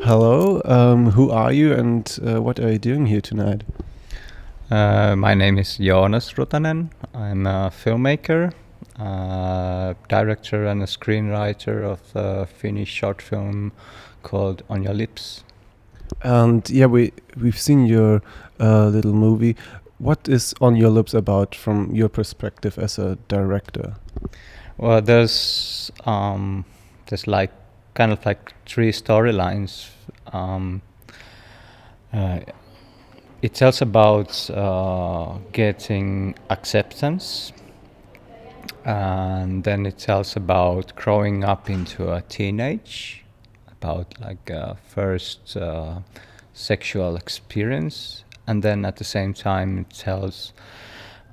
Hello, who are you and what are you doing here tonight? My name is Joonas Rutanen. I'm a filmmaker, director and a screenwriter of a Finnish short film called On Your Lips. And yeah, we've seen your little movie. What is On Your Lips about from your perspective as a director? Well, there's like kind of like three storylines. It tells about getting acceptance, and then it tells about growing up into a teenage, about like first sexual experience, and then at the same time it tells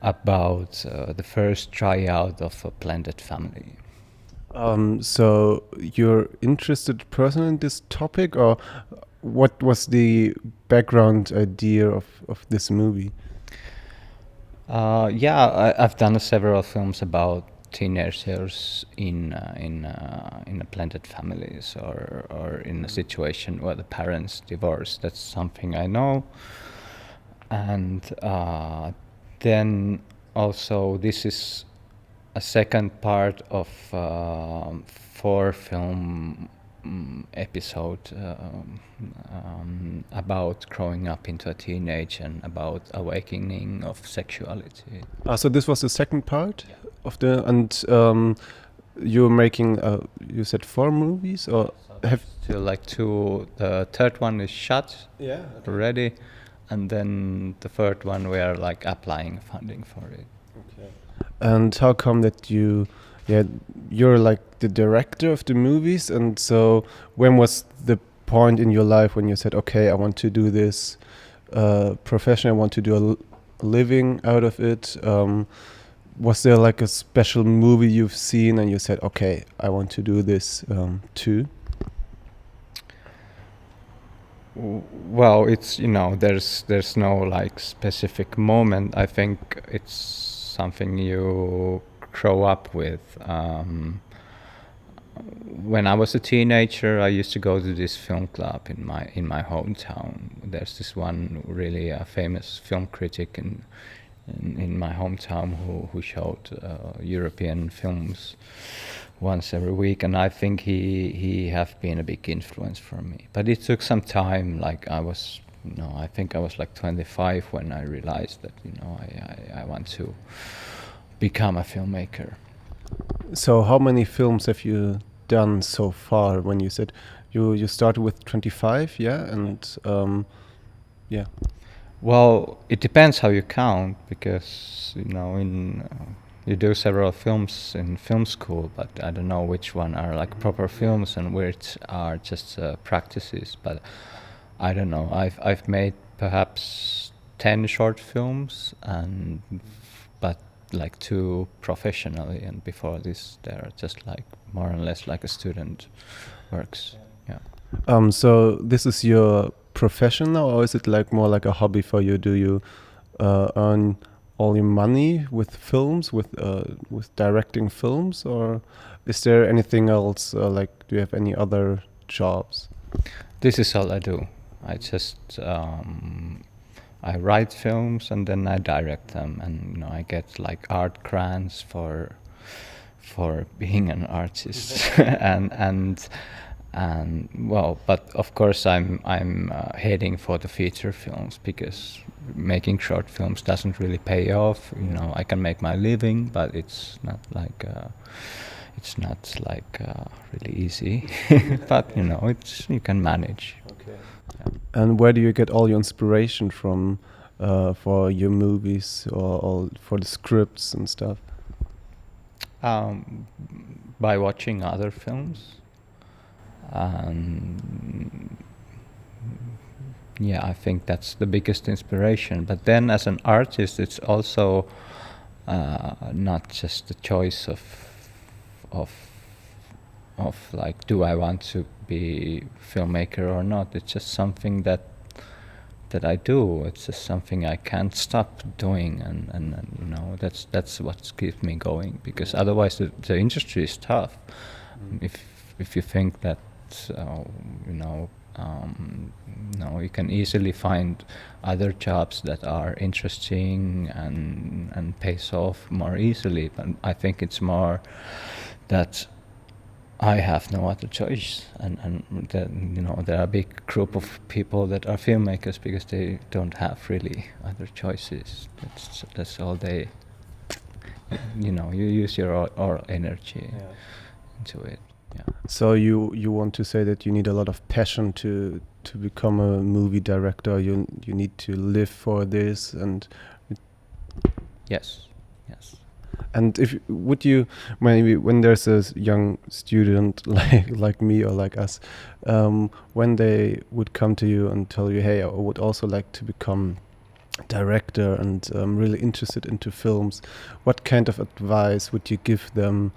about the first tryout of a blended family. So you're interested person in this topic, or what was the background idea of this movie? I've done several films about teenagers in a blended families or in a situation where the parents divorce. That's something I know, and then also this is a second part of 4 film episode about growing up into a teenage and about awakening of sexuality. So this was the second part of the and you're making you said 4 movies or have Still like 2. The third one is shot yeah already, and then the third one we are like applying funding for it. And how come that you're like the director of the movies, and so when was the point in your life when you said, okay, I want to do this profession, I want to do a living out of it? Was there like a special movie you've seen and you said, okay, I want to do this too? Well, it's there's no like specific moment. I think it's something you grow up with. When I was a teenager, I used to go to this film club in my hometown. There's this one really famous film critic in my hometown who showed European films once every week, and I think he have been a big influence for me. But it took some time. Like I think I was like 25 when I realized that I want to become a filmmaker. So how many films have you done so far? When you said you started with 25, yeah, and yeah. Well, it depends how you count, because you do several films in film school, but I don't know which one are like proper films and which are just practices. But I don't know. I've made perhaps 10 short films, but like 2 professionally, and before this they're just like more or less like a student works. Yeah. So this is your profession now, or is it like more like a hobby for you? Do you earn all your money with films, with directing films, or is there anything else? Like, do you have any other jobs? This is all I do. I just I write films and then I direct them, and I get like art grants for being an artist, and well, but of course I'm heading for the feature films, because making short films doesn't really pay off. I can make my living, but it's not like really easy. But you can manage. Okay. And where do you get all your inspiration from for your movies or for the scripts and stuff? By watching other films. Yeah, I think that's the biggest inspiration. But then as an artist, it's also not just the choice of like, do I want to be filmmaker or not? It's just something that that I do. It's just something I can't stop doing, and that's what keeps me going, because otherwise the industry is tough. If you think that you can easily find other jobs that are interesting and pays off more easily, but I think it's more that I have no other choice, and there are a big group of people that are filmmakers because they don't have really other choices. That's all they. You use your all energy into it. Yeah. So you want to say that you need a lot of passion to become a movie director. You need to live for this, and Yes. and would you maybe, when there's a young student like me or like us, when they would come to you and tell you, hey, I would also like to become director and I'm really interested into films, what kind of advice would you give them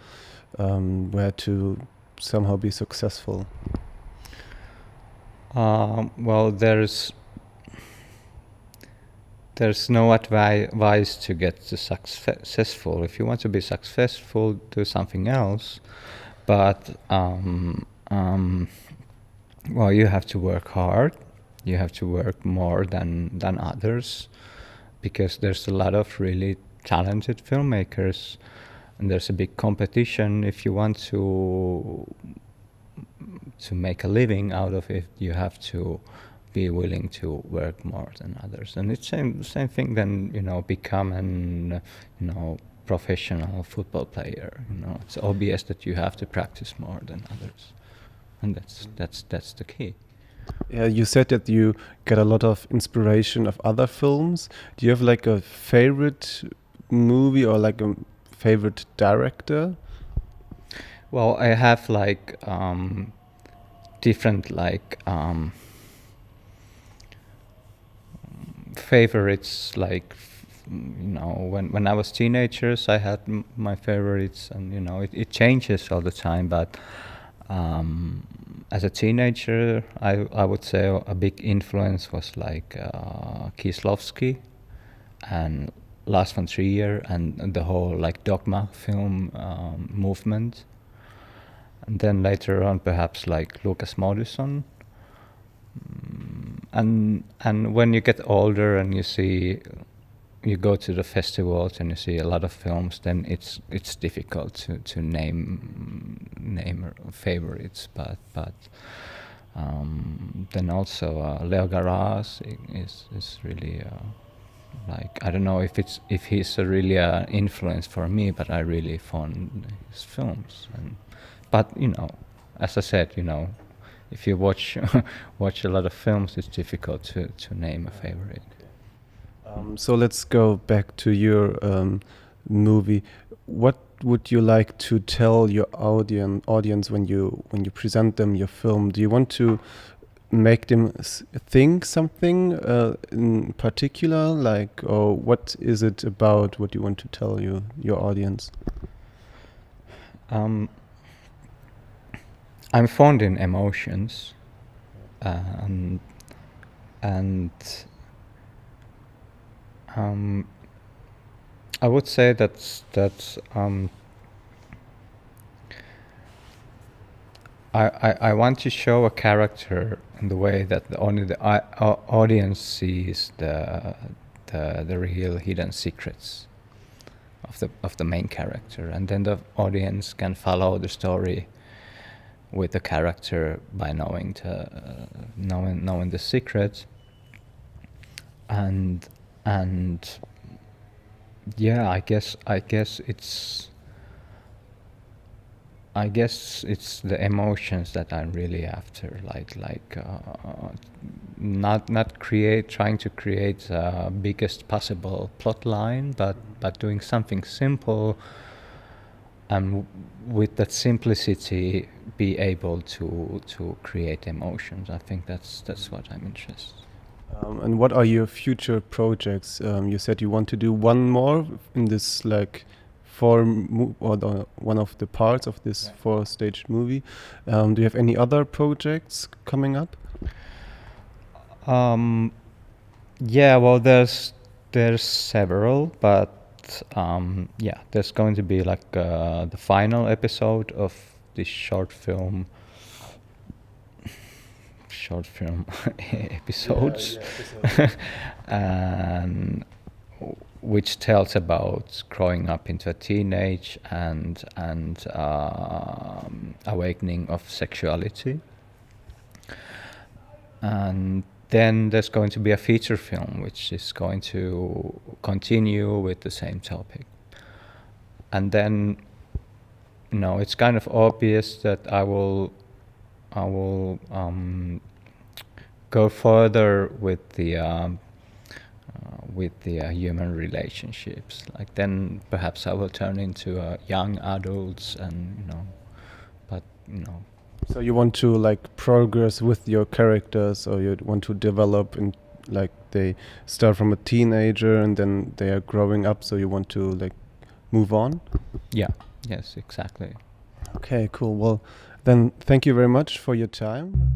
where to somehow be successful? Well, there's no advice to get to successful. If you want to be successful, do something else. But well, you have to work hard. You have to work more than others, because there's a lot of really talented filmmakers, and there's a big competition. If you want to make a living out of it, you have to be willing to work more than others. And it's same thing than become an professional football player. It's obvious that you have to practice more than others, and that's the key. Yeah, you said that you get a lot of inspiration of other films. Do you have like a favorite movie or like a favorite director? Well, I have like different favorites. Like when I was teenagers, I had my favorites, and it changes all the time. But as a teenager, I would say a big influence was like Kieslowski and Lars von Trier and the whole like dogma film movement. And then later on, perhaps like Lucas Moodysson. And when you get older and you go to the festivals and you see a lot of films, then it's difficult to name favorites. But then also Leo Garage is really like, I don't know if he's a really influence for me, but I really found his films. But as I said, if you watch a lot of films, it's difficult to name a favorite. So let's go back to your movie. What would you like to tell your audience when you present them your film? Do you want to make them think something in particular, like, or what is it about what you want to tell your audience? I'm fond in emotions, and I would say that I want to show a character in the way that only the audience sees the real hidden secrets of the main character, and then the audience can follow the story with the character by knowing the secret. And yeah, I guess it's the emotions that I'm really after, like not trying to create the biggest possible plot line, but doing something simple, and with that simplicity be able to create emotions. I think that's what I'm interested. And what are your future projects? You said you want to do one more in this like one of the parts of this 4-stage movie. Do you have any other projects coming up? Yeah, well, there's several, but yeah, there's going to be like the final episode of this short film episodes, and which tells about growing up into a teenage and awakening of sexuality. And then there's going to be a feature film which is going to continue with the same topic. And then, it's kind of obvious that I will go further with the human relationships. Like then perhaps I will turn into young adults, and but So you want to like progress with your characters, or you want to develop, and like they start from a teenager and then they are growing up, so you want to like move on? yeah, yes, exactly. Okay, cool. Well, then thank you very much for your time.